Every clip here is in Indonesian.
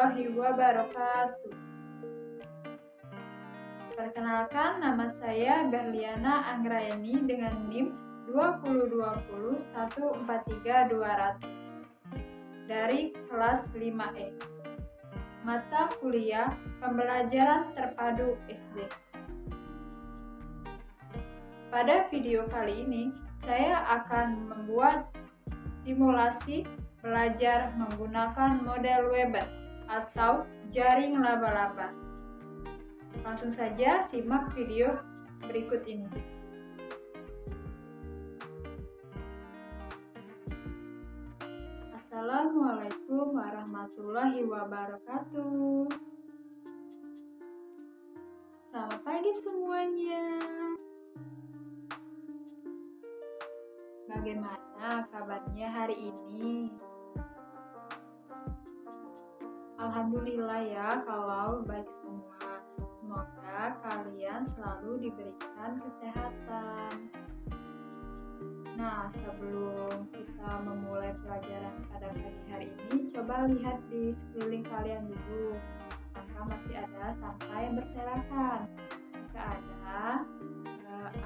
warahmatullahi wabarakatuh. Perkenalkan, nama saya Berliana Anggraeni dengan NIM 2020143 dari kelas 5E. Mata kuliah Pembelajaran Terpadu SD. Pada video kali ini, saya akan membuat simulasi belajar menggunakan model Weber atau jaring laba-laba. Langsung saja simak video berikut ini. Assalamualaikum warahmatullahi wabarakatuh. Selamat pagi semuanya. Bagaimana kabarnya hari ini? Alhamdulillah ya kalau baik semua. Semoga kalian selalu diberikan kesehatan. Nah, sebelum kita memulai pelajaran pada pagi hari ini, coba lihat di sekeliling kalian dulu. Apakah masih ada sampah yang berserakan? Jika ada,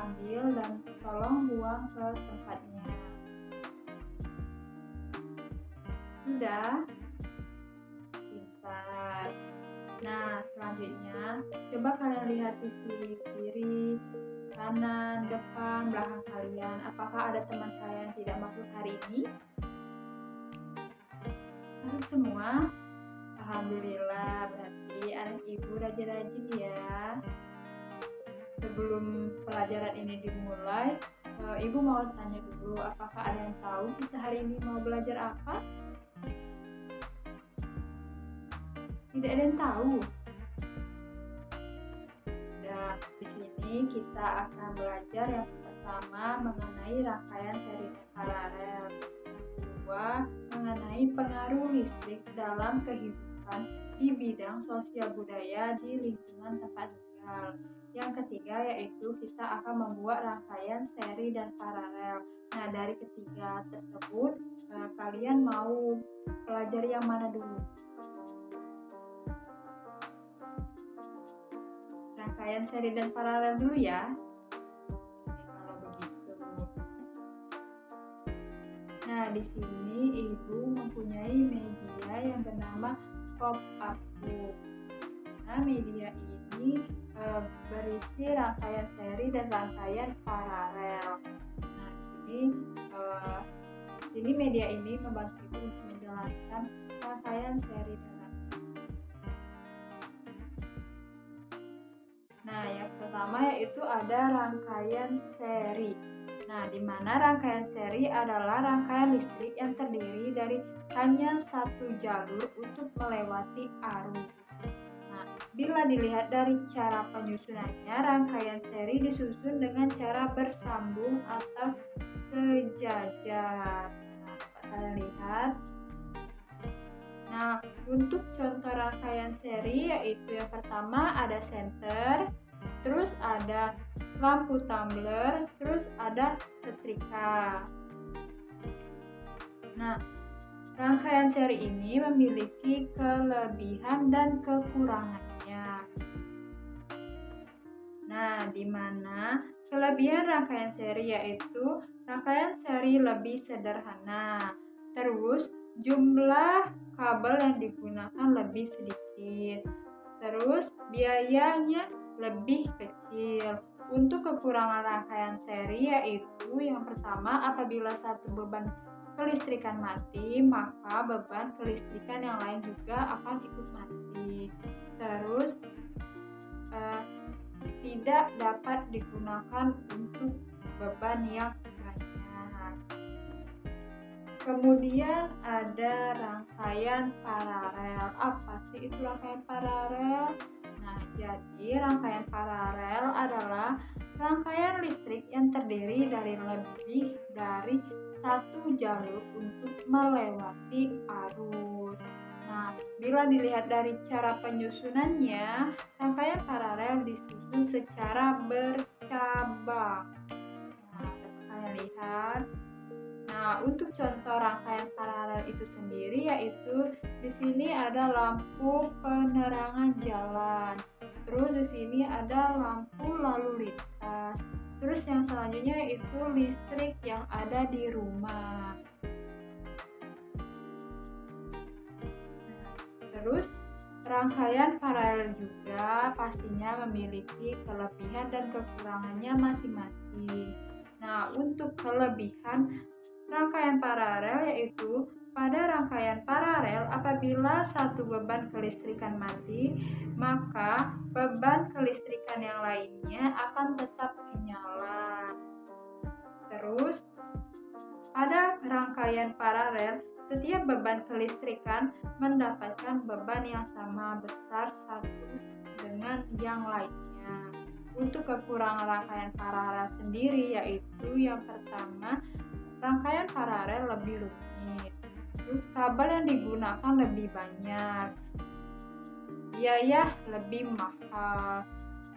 ambil dan tolong buang ke tempatnya. Sudah? Pintar. Nah, selanjutnya coba kalian lihat sisi kiri, kanan, depan, belakang kalian. Apakah ada teman kalian yang tidak masuk hari ini? Masuk semua? Alhamdulillah, berarti anak ibu rajin-rajin ya. Sebelum pelajaran ini dimulai, ibu mau tanya dulu, apakah ada yang tahu kita hari ini mau belajar apa? Tidak ada yang tahu. Nah, di sini kita akan belajar yang pertama mengenai rangkaian seri dan paralel, yang kedua mengenai pengaruh listrik dalam kehidupan di bidang sosial budaya di lingkungan tempat tinggal. Yang ketiga yaitu kita akan membuat rangkaian seri dan paralel. Nah, dari ketiga tersebut kalian mau pelajari yang mana dulu? Rangkaian seri dan paralel dulu ya. Kalau begitu. Nah, di sini ibu mempunyai media yang bernama pop-up book. Nah, media ini berisi rangkaian seri dan rangkaian paralel. Nah, ini media ini membantu ibu untuk menjelaskan rangkaian seri dan Nah, yang pertama yaitu ada rangkaian seri. Nah, di mana rangkaian seri adalah rangkaian listrik yang terdiri dari hanya satu jalur untuk melewati arus. Nah, bila dilihat dari cara penyusunannya, rangkaian seri disusun dengan cara bersambung atau sejajar. Nah, dapat kalian lihat. Nah, untuk contoh rangkaian seri yaitu yang pertama ada senter, terus ada lampu tumbler, terus ada setrika. Nah, rangkaian seri ini memiliki kelebihan dan kekurangannya. Nah, di mana kelebihan rangkaian seri yaitu rangkaian seri lebih sederhana, terus jumlah kabel yang digunakan lebih sedikit, terus biayanya lebih kecil. Untuk kekurangan rangkaian seri yaitu yang pertama, apabila satu beban kelistrikan mati, maka beban kelistrikan yang lain juga akan ikut mati. Terus tidak dapat digunakan untuk beban yang banyak. Kemudian ada rangkaian paralel. Apa sih itu rangkaian paralel? Nah, jadi rangkaian paralel adalah rangkaian listrik yang terdiri dari lebih dari satu jalur untuk melewati arus. Nah, bila dilihat dari cara penyusunannya, rangkaian paralel disusun secara bercabang. Nah, dapat kalian lihat. Nah, untuk contoh rangkaian paralel itu sendiri yaitu di sini ada lampu penerangan jalan. Terus di sini ada lampu lalu lintas. Terus yang selanjutnya itu listrik yang ada di rumah. Terus rangkaian paralel juga pastinya memiliki kelebihan dan kekurangannya masing-masing. Nah, untuk kelebihan rangkaian paralel yaitu pada rangkaian paralel apabila satu beban kelistrikan mati, maka beban kelistrikan yang lainnya akan tetap menyala. Terus pada rangkaian paralel, setiap beban kelistrikan mendapatkan beban yang sama besar satu dengan yang lainnya. Untuk kekurangan rangkaian paralel sendiri yaitu yang pertama, rangkaian paralel lebih rumit. Terus kabel yang digunakan lebih banyak. Biaya lebih mahal.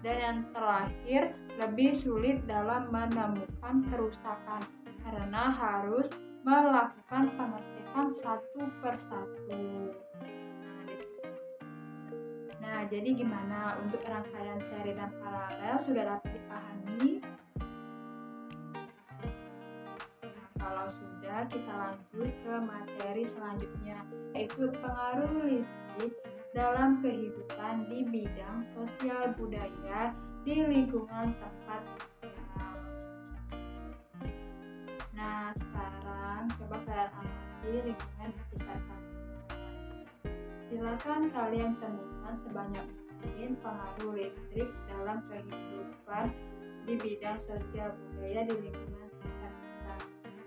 Dan yang terakhir, lebih sulit dalam menemukan kerusakan karena harus melakukan pengecekan satu persatu. Nah, jadi gimana untuk rangkaian seri dan paralel sudah dapat dipahami? Nah, kalau sudah, kita lanjut ke materi selanjutnya, yaitu pengaruh listrik dalam kehidupan di bidang sosial budaya di lingkungan tempat tinggal. Nah, sekarang coba kalian amati lingkungan di sekitar kalian. Silakan kalian temukan sebanyak mungkin pengaruh listrik dalam kehidupan di bidang sosial budaya di lingkungan sekitar kita.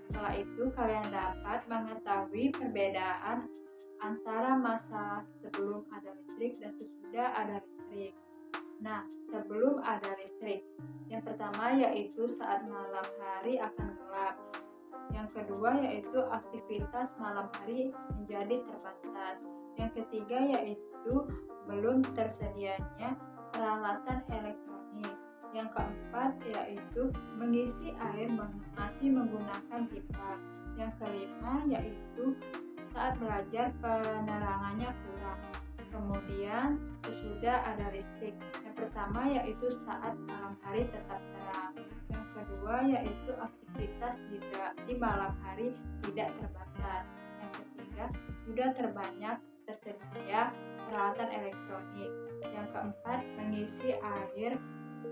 Setelah itu kalian dapat mengetahui perbedaan antara masa sebelum ada listrik dan sesudah ada listrik. Nah, sebelum ada listrik, yang pertama yaitu saat malam hari akan gelap. Yang kedua yaitu aktivitas malam hari menjadi terbatas. Yang ketiga yaitu belum tersedianya peralatan elektronik. Yang keempat yaitu mengisi air masih menggunakan pipa. Yang kelima yaitu saat belajar penerangannya kurang. Kemudian sesudah ada listrik. Yang pertama yaitu saat malam hari tetap terang. Yang kedua yaitu aktivitas di malam hari tidak terbatas. Yang ketiga sudah tersedia peralatan elektronik. Yang keempat mengisi air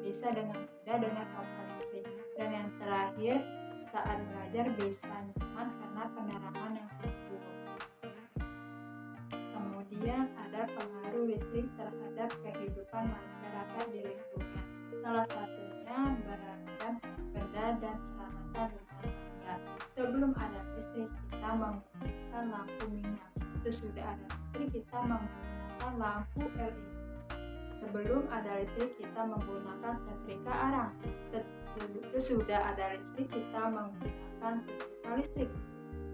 bisa dengan mudah dengan pompa listrik. Dan yang terakhir saat belajar bisa nyaman karena penerangan yang cukup. Kemudian ada pengaruh listrik terhadap kehidupan masyarakat di lingkungan. Salah satunya beragam benda dan peralatan rumah tangga. Sebelum ada listrik kita menggunakan lampu minyak. Sesudah ada listrik kita menggunakan lampu LED. Sebelum ada listrik kita menggunakan setrika arang. Sesudah ada listrik kita menggunakan setrika listrik.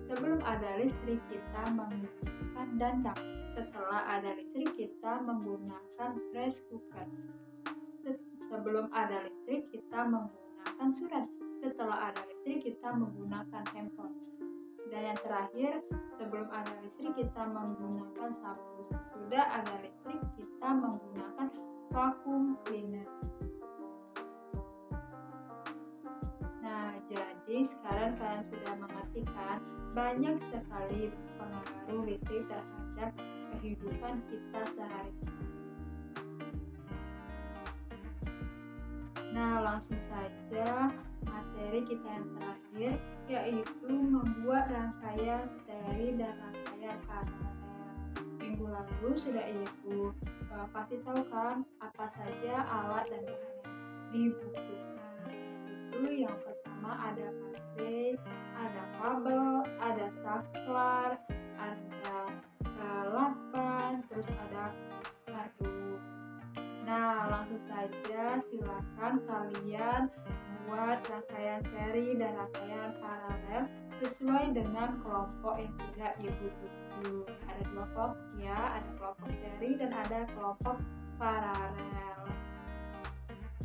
Sebelum ada listrik kita menggunakan dandang. Setelah ada listrik kita menggunakan rice cooker. Sebelum ada listrik kita menggunakan surat. Setelah ada listrik kita menggunakan handphone. Dan yang terakhir, sebelum ada listrik kita menggunakan sapu. Sesudah ada listrik kita menggunakan vacuum cleaner. Nah, jadi sekarang kalian sudah mengerti kan, banyak sekali pengaruh listrik terhadap kehidupan kita sehari-hari. Nah, langsung saja materi kita yang terakhir, yaitu membuat rangkaian seri dan rangkaian paralel. Minggu lalu sudah Ibu kasih tahu kan apa saja alat dan bahan yang dibutuhkan. Itu yang pertama ada baterai, ada kabel, ada saklar, ada lapan, terus ada kardus. Nah, langsung saja silakan kalian buat rangkaian seri dan rangkaian paralel sesuai dengan kelompok yang sudah Ibu tuju. Ada dua kelompok ya, ada kelompok seri dan ada kelompok paralel.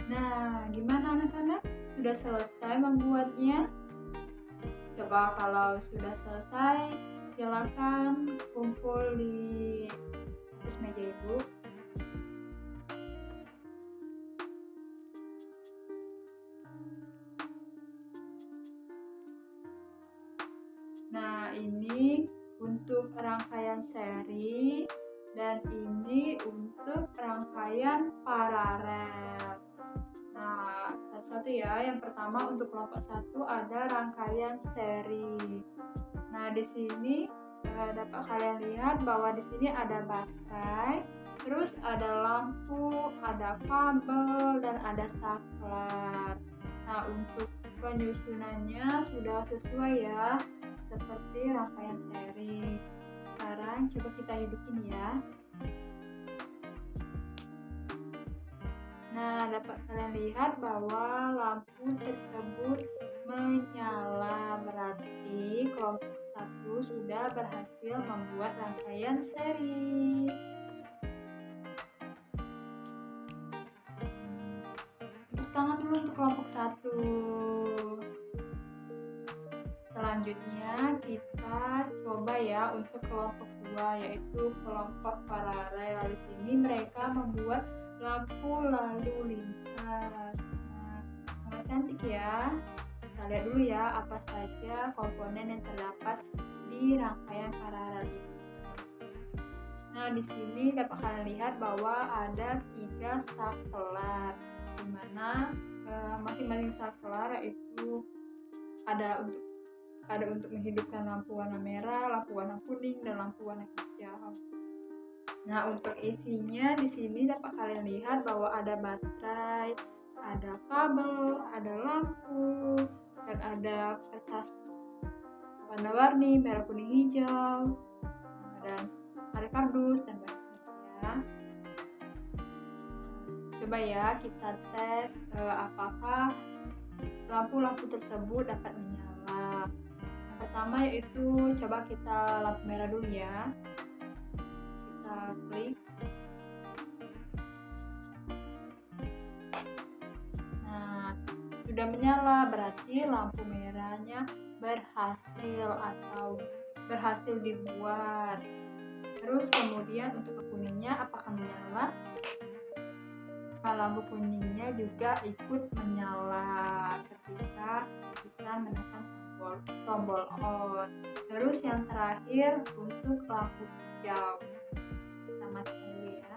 Nah, gimana anak-anak? Sudah selesai membuatnya? Coba kalau sudah selesai, silakan kumpul di atas meja ibu. Nah, ini untuk rangkaian seri dan ini untuk rangkaian paralel. Nah, satu-satu ya. Yang pertama untuk kelompok 1 ada rangkaian seri. Nah, di sini dapat kalian lihat bahwa di sini ada baterai, terus ada lampu, ada kabel, dan ada saklar. Nah, untuk penyusunannya sudah sesuai ya, seperti rangkaian seri. Sekarang coba kita hidupin ya. Nah, dapat kalian lihat bahwa lampu tersebut menyala, berarti kelompok 1 sudah berhasil membuat rangkaian seri. Tepuk tangan dulu untuk kelompok 1. Selanjutnya kita coba ya untuk kelompok 2, yaitu kelompok paralel. Di sini mereka membuat lampu lalu lintas. Nah, sangat cantik ya. Kita lihat dulu ya apa saja komponen yang terdapat di rangkaian paralel ini. Nah, di sini dapat kalian lihat bahwa ada 3 saklar, di mana masing-masing saklar yaitu ada untuk menghidupkan lampu warna merah, lampu warna kuning, dan lampu warna hijau. Nah, untuk isinya di sini dapat kalian lihat bahwa ada baterai, ada kabel, ada lampu, dan ada kertas warna-warni merah, kuning, hijau, dan ada kardus dan banyak-banyak ya. Coba ya kita tes apakah lampu-lampu tersebut dapat menyala. Yang pertama yaitu coba kita lampu merah dulu ya. Kita klik. Nah, sudah menyala, berarti lampu merahnya berhasil dibuat. Terus kemudian untuk kuningnya apakah menyala? Nah, lampu kuningnya juga ikut menyala ketika kita menekan tombol on. Terus yang terakhir untuk lampu hijau, kita matikan dulu ya.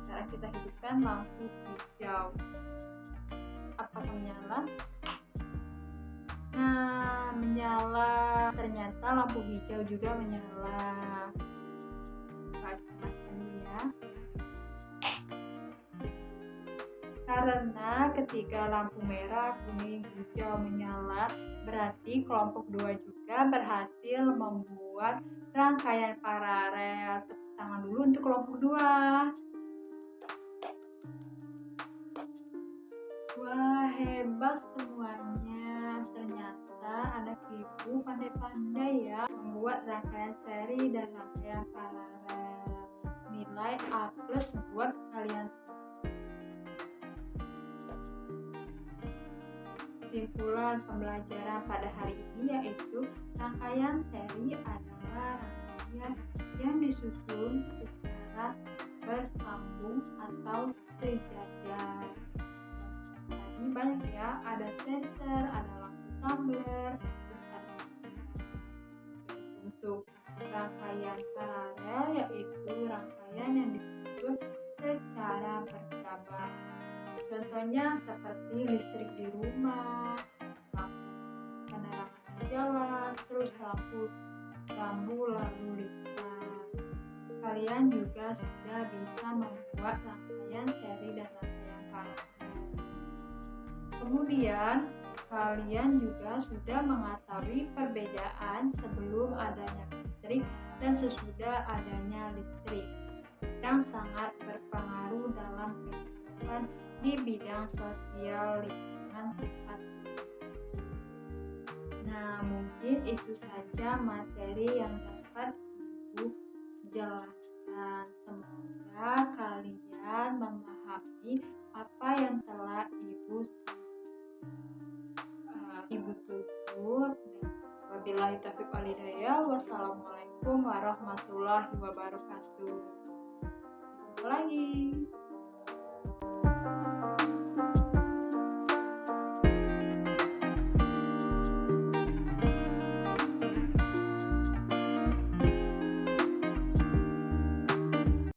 Sekarang kita hidupkan lampu hijau. Apakah menyala? Nah, menyala. Ternyata lampu hijau juga menyala. Kita matikan dulu ya. Karena ketika lampu merah, kuning, hijau menyala, berarti kelompok 2 juga berhasil membuat rangkaian paralel. Tepuk tangan dulu untuk kelompok 2. Wah, hebat semuanya. Ternyata anak ibu pandai-pandai ya membuat rangkaian seri dan rangkaian paralel. Nilai A+ buat kalian. Kesimpulan pembelajaran pada hari ini yaitu rangkaian seri adalah rangkaian yang disusun secara bersambung atau sejajar. Tadi banyak ya, ada senter, ada lampu tumbler, terus ada untuk rangkaian paralel yaitu rangkaian yang disusun secara bercabang. Contohnya seperti listrik di rumah, lampu penerangan di jalan, terus lampu lalu lintas. Kalian juga sudah bisa membuat rangkaian seri dan rangkaian paralel. Kemudian kalian juga sudah mengetahui perbedaan sebelum adanya listrik dan sesudah adanya listrik yang sangat berpengaruh dalam kehidupan di bidang sosial lingkungan tempat. Nah, mungkin itu saja materi yang dapat Ibu jelaskan. Semoga kalian memahami apa yang telah Ibu tulis. Wabillahi taufiq wal hidayah. Wassalamualaikum warahmatullahi wabarakatuh. Jumpa lagi.